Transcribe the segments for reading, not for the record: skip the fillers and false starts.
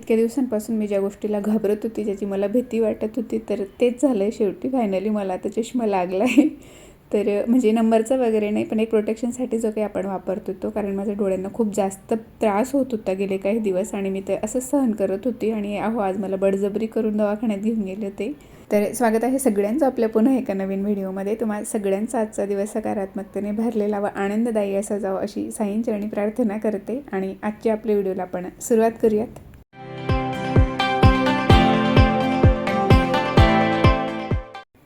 इतक्या दिवसांपासून मी ज्या गोष्टीला घाबरत होती, ज्याची मला भीती वाटत होती, तर तेच झालं आहे शेवटी. फायनली मला आता चष्मा लागला आहे. तर म्हणजे नंबरचा वगैरे नाही, पण एक प्रोटेक्शनसाठी जो काही आपण वापरतो तो, कारण माझ्या डोळ्यांना खूप जास्त त्रास होत होता गेले काही दिवस आणि मी ते असंच सहन करत होती. आणि आज मला बळजबरी करून दवाखान्यात घेऊन गेले होते. तर स्वागत आहे सगळ्यांचं आपल्या पुन्हा एका नवीन व्हिडिओमध्ये. तुम्हाला सगळ्यांचा आजचा दिवस सकारात्मकतेने भरलेला व आनंददायी असा जावं अशी साईंचरणी प्रार्थना करते. आणि आजच्या आपल्या व्हिडिओला आपण सुरुवात करूयात.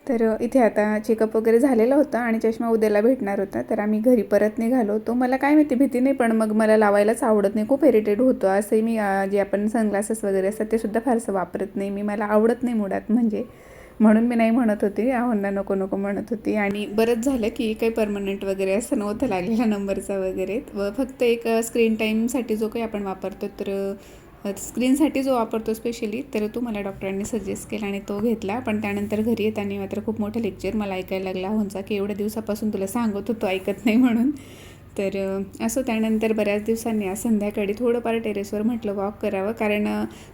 तर इथे आता चेकअप वगैरे झालेला होता आणि चष्मा उद्याला भेटणार होता. तर आम्ही घरी परत निघालो. तो मला काय माहिती भीती नाही, पण मग मला लावायलाच आवडत नाही, खूप इरिटेट होतो. असंही मी जे आपण सनग्लासेस वगैरे असतात ते सुद्धा फारसं वापरत नाही मी, मला आवडत नाही मुळात म्हणजे. म्हणून मी नाही म्हणत होती, आहोंना नको नको म्हणत होती. आणि बरंच झालं की काही परमनंट वगैरे असं नव्हतं लागलेला नंबरचा वगैरे, व फक्त एक स्क्रीन टाईमसाठी जो काही आपण वापरतो, तर स्क्रीनसाठी जो वापरतो स्पेशली, तर तो मला डॉक्टरांनी सजेस्ट केला आणि तो घेतला. पण त्यानंतर घरी येताना मात्र खूप मोठं लेक्चर मला ऐकायला लागला आहोंचा, की एवढ्या दिवसापासून तुला सांगत होतो ऐकत नाही म्हणून. तर असं त्यानंतर बऱ्याच दिवसांनी आज संध्याकाळी थोडंफार टेरेसवर म्हटलं वॉक करावं. कारण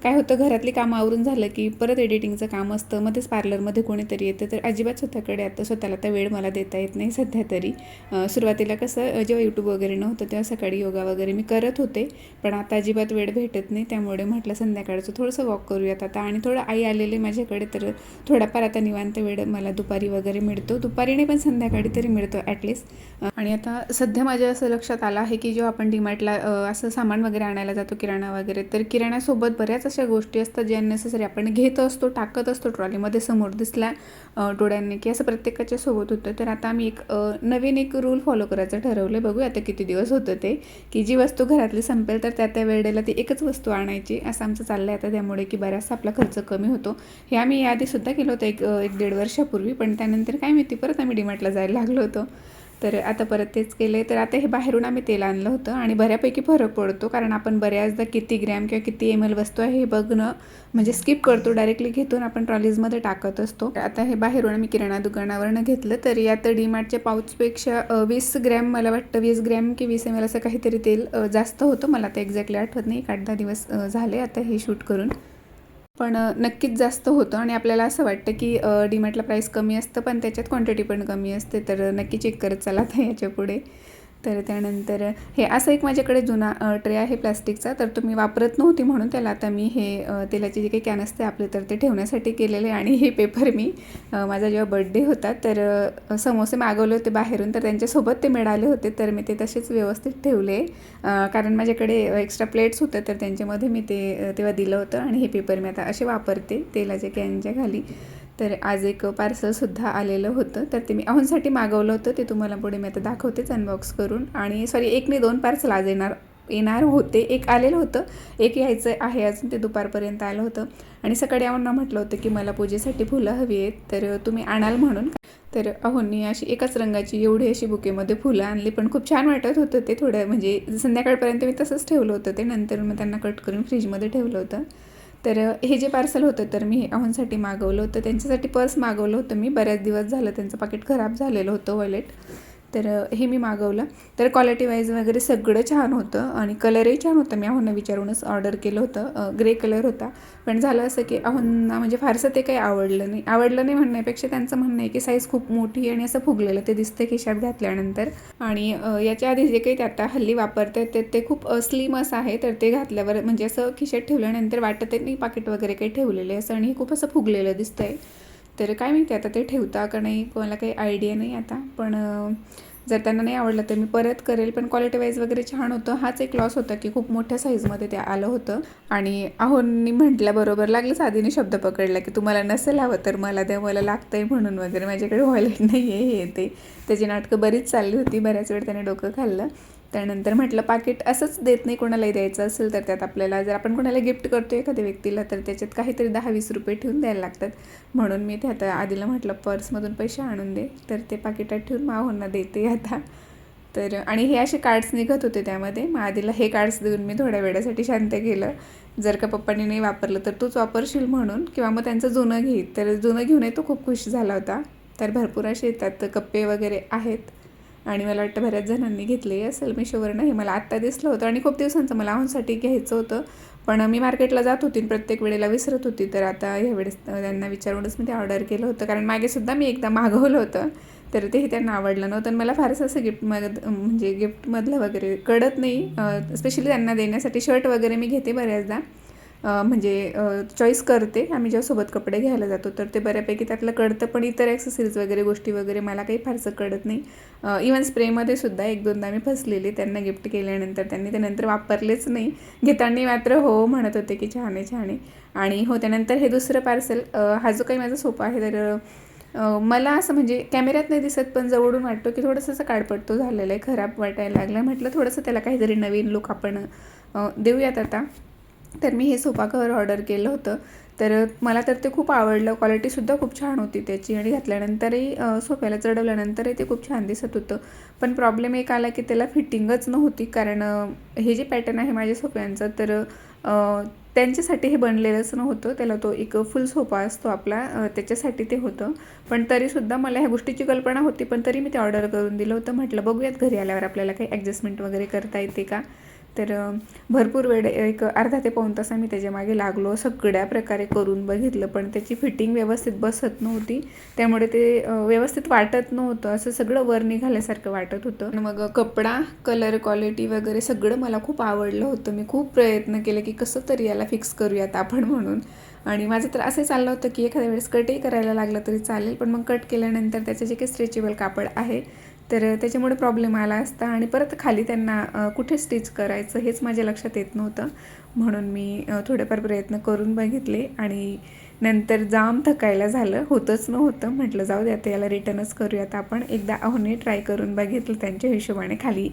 काय होतं, घरातली कामं आवरून झालं की परत एडिटिंगचं काम असतं, मग तेच पार्लरमध्ये कोणीतरी येतं, तर अजिबात स्वतःकडे आता स्वतःला तर वेळ मला देता येत नाही सध्या तरी. सुरुवातीला कसं जेव्हा यूट्यूब वगैरे नव्हतं तेव्हा सकाळी योगा वगैरे मी करत होते, पण आता अजिबात वेळ भेटत नाही. त्यामुळे म्हटलं संध्याकाळचं थोडंसं वॉक करूयात आता. आणि थोडं आई आलेले माझ्याकडे, तर थोडाफार आता निवांत वेळ मला दुपारी वगैरे मिळतो. दुपारी नाही पण संध्याकाळी तरी मिळतो ॲटलिस्ट. आणि आता सध्या माझ्या असं लक्षात आलं आहे की जेव्हा आपण डीमार्टला असं सामान वगैरे आणायला जातो, किराणा वगैरे, तर किराण्यासोबत बऱ्याच अशा गोष्टी असतात जे अननेसेसरी आपण घेत असतो, टाकत असतो ट्रॉलीमध्ये, समोर दिसल्या डोळ्यांनी की असं प्रत्येकाच्या सोबत होतं. तर आता आम्ही एक नवीन एक रूल फॉलो करायचं ठरवलं. बघूया आता किती दिवस होतं ते, की जी वस्तू घरातली संपेल तर त्या वेळेला ती एकच वस्तू आणायची, असं आमचं चाललं आहे आता. त्यामुळे की बराचसा आपला खर्च कमी होतो. हे आम्ही याआधीसुद्धा केलं होतं एक 1-1.5 वर्षापूर्वी, पण त्यानंतर काय माहिती परत आम्ही डीमार्टला जायला लागलो होतो. तर आता परत तेच केलं आहे. तर आता हे बाहेरून आम्ही तेल आणलं होतं आणि बऱ्यापैकी फरक पडतो, कारण आपण बऱ्याचदा किती ग्रॅम किंवा किती ml वस्तू आहे हे बघणं म्हणजे स्किप करतो, डायरेक्टली घेतो आपण ट्रॉलीजमध्ये टाकत असतो. आता हे बाहेरून आम्ही किराणा दुकानावरनं घेतलं. तर यात डीमार्टच्या पाऊचपेक्षा 20 ग्रॅम, मला वाटतं 20 ग्रॅम की 20 ml असं काहीतरी तेल जास्त होतं. मला आता एक्झॅक्टली आठवत नाही, 8-10 दिवस झाले आता हे शूट करून, पण नक्कीच जास्त होतं. आणि आपल्याला असं वाटतं की डीमार्टला प्राईस कमी असतं, पण त्याच्यात क्वांटिटी पण कमी असते. तर नक्की चेक करत चला आता याच्या पुढे. तर त्यानंतर हे असं एक माझ्याकडे जुना ट्रे आहे प्लास्टिकचा, तर तो मी वापरत नव्हती म्हणून त्याला आता मी हे तेलाचे जे काही कॅन असते आपले, तर ते ठेवण्यासाठी केलेले. आणि हे पेपर मी माझा जेव्हा बड्डे होता तर समोसे मागवले होते बाहेरून, तर त्यांच्यासोबत ते मिळाले होते, तर मी ते तसेच व्यवस्थित ठेवले. कारण माझ्याकडे एक्स्ट्रा प्लेट्स होते, तर त्यांच्यामध्ये मी ते तेव्हा दिलं होतं. आणि हे पेपर मी आता असे वापरते तेलाच्या कॅनच्या खाली. तर आज एक पार्सलसुद्धा आलेलं होतं, तर ते मी आहोंसाठी मागवलं होतं, ते तुम्हाला पुढे मी आता दाखवतेच अनबॉक्स करून. आणि सॉरी, एक नाही 2 पार्सल आज येणार होते. एक आलेलं होतं, एक यायचं आहे अजून, ते दुपारपर्यंत आलं होतं. आणि सकाळी आहोंना म्हटलं होतं की मला पूजेसाठी फुलं हवी आहेत, तर तुम्ही आणाल म्हणून. तर आहोंनी अशी एकाच रंगाची एवढी अशी बुकेमध्ये फुलं आणली, पण खूप छान वाटत होतं ते. थोडं म्हणजे संध्याकाळपर्यंत मी तसंच ठेवलं होतं ते, नंतर मग त्यांना कट करून फ्रीजमध्ये ठेवलं होतं. तर हे जे पार्सल होतं तर मी आहोंसाठी मागवलं होतं. त्यांच्यासाठी पर्स मागवलं होतं मी, बऱ्याच दिवस झालं त्यांचं पाकिट खराब झालेलं होतं वॉलेट, तर हे मी मागवलं. तर क्वालिटी वाईज वगैरे सगळं छान होतं आणि कलरही छान होतं. मी आहोंना विचारूनच ऑर्डर केलं होतं, ग्रे कलर होता. पण झालं असं की आहोंना म्हणजे फारसं ते काही आवडलं नाही म्हणण्यापेक्षा त्यांचं म्हणणं आहे की साईज खूप मोठी आणि असं फुगलेलं ते दिसतं खिशात घातल्यानंतर. आणि याच्या आधी जे काही ते आता हल्ली वापरतात ते खूप स्लिम असं आहे, तर ते घातल्यावर म्हणजे असं खिशात ठेवल्यानंतर वाटत नाही पाकिट वगैरे काही ठेवलेले असं, आणि खूप असं फुगलेलं दिसतं आहे. तर काय माहिती आता ते ठेवता का नाही, कोणाला काही आयडिया नाही आता. पण जर त्यांना नाही आवडलं तर मी परत करेल. पण क्वालिटी वाईज वगैरे छान होतं. हाच एक लॉस होता की खूप मोठ्या साईजमध्ये ते आलं होतं. आणि आहोंनी म्हटल्याबरोबर लागलंच आधीने शब्द पकडला की तुम्हाला नसेल हवं तर मला द्या, मला लागतंय म्हणून वगैरे, माझ्याकडे वॉलेट नाही आहे हे ते. त्याची नाटकं बरीच चालली होती, बऱ्याच वेळ त्याने डोकं खाल्लं. त्यानंतर म्हटलं पाकिट असंच देत नाही, कोणालाही द्यायचं असेल तर त्यात आपल्याला, जर आपण कोणाला गिफ्ट करतो एखाद्या व्यक्तीला, तर त्याच्यात काहीतरी 10-20 रुपये ठेवून द्यायला लागतात. म्हणून मी ते आता आधीला म्हटलं पर्समधून पैसे आणून दे, तर ते पाकिटात ठेवून माहोंना देते आता. तर आणि हे असे कार्ड्स निघत होते त्यामध्ये, मग आधीला हे कार्ड्स देऊन मी थोड्या वेळासाठी शांत केलं. जर का पप्पांनी नाही वापरलं तर तूच वापरशील म्हणून, किंवा मग त्यांचं जुनं घे. तर जुनं घेऊनही तो खूप खुश झाला होता. तर भरपूर असे त्यात कप्पे वगैरे आहेत. आणि मला वाटतं बऱ्याच जणांनी घेतले असेल मिशोवरनं. हे मला आत्ता दिसलं होतं आणि खूप दिवसांचं मला आहोंसाठी घ्यायचं होतं, पण मी मार्केटला जात होती प्रत्येक वेळेला विसरत होती. तर आता ह्यावेळेस त्यांना विचारूनच मी ते ऑर्डर केलं होतं, कारण मागेसुद्धा मी एकदा मागवलं होतं, तर तेही त्यांना आवडलं नव्हतं. आणि मला फारसं असं म्हणजे गिफ्टमधलं वगैरे कळत नाही. स्पेशली त्यांना देण्यासाठी शर्ट वगैरे मी घेते बऱ्याचदा, म्हणजे चॉईस करते. आम्ही जेव्हा सोबत कपडे घ्यायला जातो तर ते बऱ्यापैकी त्यातलं कळतं, पण इतर ॲक्सेसरीज वगैरे गोष्टी वगैरे मला काही फारसं कळत नाही. इवन स्प्रेमध्ये सुद्धा 1-2दा मी फसलेली. त्यांना गिफ्ट केल्यानंतर त्यांनी ते नंतर वापरलेच नाही. घेताना मात्र हो म्हणत होते की छान आहे, छान आहे. आणि हो, त्यानंतर हे दुसरं पार्सल, हा जो काही माझा सोफा आहे, तर मला असं म्हणजे कॅमेऱ्यात नाही दिसत, पण जवळून वाटतो की थोडंसं असं काळपट्टू झालेलं आहे, खराब वाटायला लागलं. म्हटलं थोडंसं त्याला काहीतरी नवीन लुक आपण देऊयात आता. तर मी हे सोफा कवर ऑर्डर केलं होतं. तर मला तर ते खूप आवडलं. क्वालिटीसुद्धा खूप छान होती त्याची आणि घातल्यानंतरही सोफ्याला चढवल्यानंतरही ते खूप छान दिसत होतं. पण प्रॉब्लेम एक आला की त्याला फिटिंगच नव्हती, कारण हे जे पॅटर्न आहे माझ्या सोफ्यांचं, तर त्यांच्यासाठी हे बनलेलंच नव्हतं. त्याला तो एक फुल सोफा असतो आपला, त्याच्यासाठी ते होतं. पण तरीसुद्धा मला ह्या गोष्टीची कल्पना होती, पण तरी मी ते ऑर्डर करून दिलं होतं. म्हटलं बघूयात घरी आल्यावर आपल्याला काही ॲडजस्टमेंट वगैरे करता येते का. तर भरपूर वेळ, एक अर्धा ते पाऊण तास आम्ही त्याच्यामागे लागलो. सगळ्या प्रकारे करून बघितलं, पण त्याची फिटिंग व्यवस्थित बसत नव्हती. त्यामुळे ते व्यवस्थित वाटत नव्हतं, असं सगळं वर निघाल्यासारखं वाटत होतं. मग कपडा, कलर, क्वालिटी वगैरे सगळं मला खूप आवडलं होतं. मी खूप प्रयत्न केले की कसं तरी याला फिक्स करूयात आपण म्हणून. आणि माझं तर असं चाललं होतं की एखाद्या वेळेस कटही करायला लागलं तरी चालेल, पण मग कट केल्यानंतर त्याचं जे काही स्ट्रेचेबल कापड आहे, तर त्याच्यामुळे प्रॉब्लेम आला असता. आणि परत खाली त्यांना कुठे स्टिच करायचं हेच माझ्या लक्षात येत नव्हतं. म्हणून मी थोडेफार प्रयत्न करून बघितले आणि नंतर जाम थकायला झालं, होतच नव्हतं. म्हटलं जाऊ दे आता, याला रिटर्नच करूयात आपण. एकदा अहोने ट्राय करून बघितलं त्यांच्या हिशोबाने खाली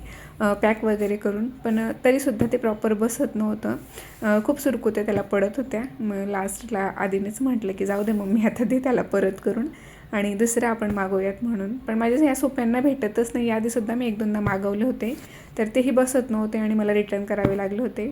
पॅक वगैरे करून, पण तरीसुद्धा ते प्रॉपर बसत नव्हतं. खूप सुरकुत्या त्याला पडत होत्या. मग लास्टला आधीनेच म्हटलं की जाऊ दे मम्मी, आता दे त्याला परत करून आणि दुसरं आपण मागवूयात म्हणून. पण माझ्या ह्या सोफ्यांना भेटतच नाही. याआधीसुद्धा मी 1-2दा मागवले होते, तर तेही बसत नव्हते आणि मला रिटर्न करावे लागले होते.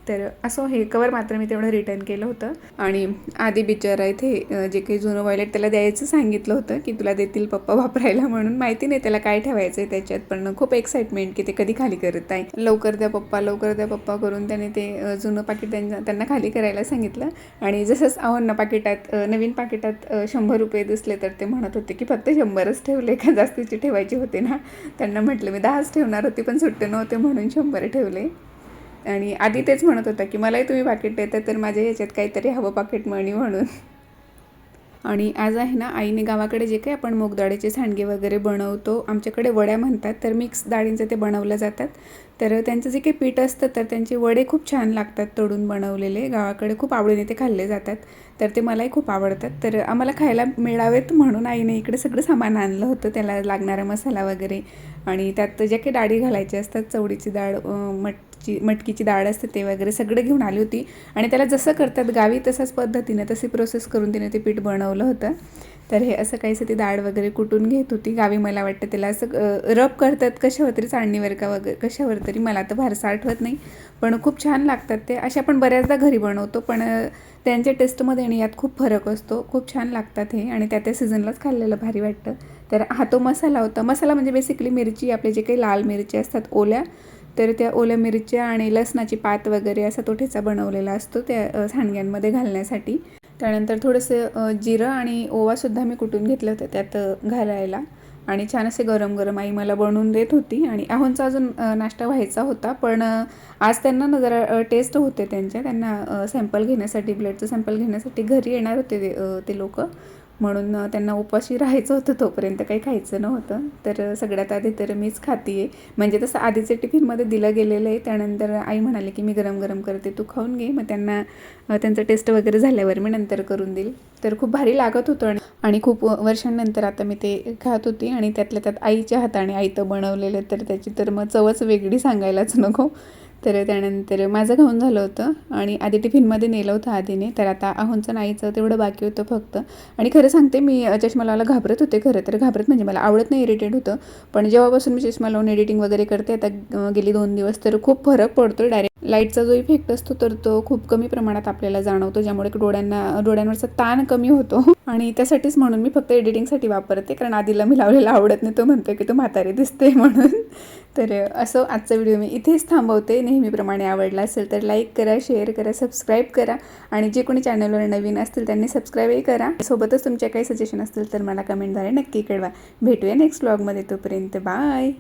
तर असं हे कवर मात्र मी तेवढं रिटर्न केलं होतं. आणि आधी बिचारा इथे जे काही जुनं वॉयलेट त्याला द्यायचं सांगितलं होतं की तुला देतील पप्पा वापरायला म्हणून. माहिती नाही त्याला काय ठेवायचं आहे त्याच्यात, पण खूप एक्साइटमेंट की ते कधी खाली करत आहे. लवकर द्या पप्पा, लवकर द्या पप्पा करून त्याने ते जुनं पाकिट त्यांना खाली करायला सांगितलं. आणि जसंच अहोंना पाकिटात, नवीन पाकिटात 100 रुपये दिसले, तर ते म्हणत होते की फक्त 100च ठेवले का, जास्तीचे ठेवायचे होते ना. त्यांना म्हटलं मी 10च ठेवणार होते, पण सुट्टे नव्हते म्हणून 100 ठेवले. आणि आधी तेच म्हणत होता की मलाही तुम्ही पाकिट देता, तर माझ्या ह्याच्यात काहीतरी हवं पॉकेट मनी म्हणून. आणि आज आहे ना, आईने गावाकडे जे काही आपण मूगडाळीचे सांडगे वगैरे बनवतो, आमच्याकडे वड्या म्हणतात, तर मिक्स डाळींचे ते बनवल्या जातात. तर त्यांचं जे काही पीठ असतं, तर त्यांचे वडे खूप छान लागतात तळून बनवलेले. गावाकडे खूप आवडीने ते खाल्ले जातात, तर ते मलाही खूप आवडतात. तर आम्हाला खायला मिळावेत म्हणून आईने इकडे सगळं सामान आणलं होतं, त्याला लागणारा मसाला वगैरे. आणि त्यात ज्या काही डाळी घालायच्या असतात, चवडीची डाळ, मटकीची डाळ असते ते वगैरे सगळं घेऊन आली होती. आणि त्याला जसं करतात गावी तशाच पद्धतीने, तशी प्रोसेस करून तिने ते पीठ बनवलं होतं. तर हे असं काहीसं ती डाळ वगैरे कुटून घेत होती. गावी मला वाटतं त्याला असं रब करतात कशावर तरी, चाळणीवर का वगैरे कशावर तरी, मला तर फारसं आठवत नाही, पण खूप छान लागतात ते. अशा आपण बऱ्याचदा घरी बनवतो, पण त्यांच्या टेस्टमध्ये आणि यात खूप फरक असतो. खूप छान लागतात हे, आणि त्या सीझनलाच खाल्लेलं भारी वाटतं. तर हा तो मसाला होता. मसाला म्हणजे बेसिकली मिरची, आपले जे काही लाल मिरची असतात ओल्या, तर त्या ओल्या मिरच्या आणि लसणाची पात वगैरे असा तो ठेचा बनवलेला असतो त्या सांडग्यांमध्ये घालण्यासाठी. त्यानंतर थोडंसं जिरं आणि ओवासुद्धा मी कुटून घेतलं होतं त्यात घालायला. आणि छान असे गरम गरम आई मला बनवून देत होती. आणि अहोंचा अजून नाश्ता व्हायचा होता, पण आज त्यांना ना जरा टेस्ट होते त्यांना सॅम्पल घेण्यासाठी, ब्लडचं सॅम्पल घेण्यासाठी घरी येणार होते ते लोक, म्हणून त्यांना उपाशी राहायचं होतं, तोपर्यंत काही खायचं नव्हतं. तर सगळ्यात आधी तर मीच खाते, म्हणजे तसं आधीचे टिफिनमध्ये दिलं गेलेलं आहे. त्यानंतर आई म्हणाली की मी गरम गरम करते, तू खाऊन घे, मग त्यांना त्यांचं टेस्ट वगैरे झाल्यावर मी नंतर करून देईल. तर खूप भारी लागत होतं आणि खूप वर्षांनंतर आता मी ते खात होती. आणि त्यातल्या त्यात आईच्या हाताने आईतं बनवलेलं, तर त्याची तर मग चवच वेगळी सांगायलाच नको. तर त्यानंतर माझं खाऊन झालं होतं आणि आधी टिफिनमध्ये नेलं होतं आधीने. तर आता आहोंचं नाहीचं तेवढं बाकी होतं फक्त. आणि खरं सांगते मी चष्मा लावायला घाबरत होते खरं तर. घाबरत म्हणजे मला आवडत नाही, इरिटेट होतं. पण जेव्हापासून मी चष्मा लावून एडिटिंग वगैरे करते आता गेली 2 दिवस, तर खूप फरक पडतो. डायरेक्ट लाईटचा जो इफेक्ट असतो तर तो खूप कमी प्रमाणात आपल्याला जाणवतो, ज्यामुळे डोळ्यांवरचा ताण कमी होतो. आणि त्यासाठीच म्हणून मी फक्त एडिटिंगसाठी वापरते, कारण आधीला मी लावलेला आवडत नाही. तो म्हणतो की तू म्हातारी दिसते म्हणून. तर असं आजचा व्हिडिओ मी इथेच थांबवते. नेहमीप्रमाणे आवडला असेल तर लाईक करा, शेअर करा, सबस्क्राईब करा आणि जे कोणी चॅनलवर नवीन असतील त्यांनी सबस्क्राईबही करा. सोबतच तुमच्या काही सजेशन असतील तर मला कमेंटद्वारे नक्की कळवा. भेटूया नेक्स्ट व्लॉगमध्ये. तोपर्यंत बाय.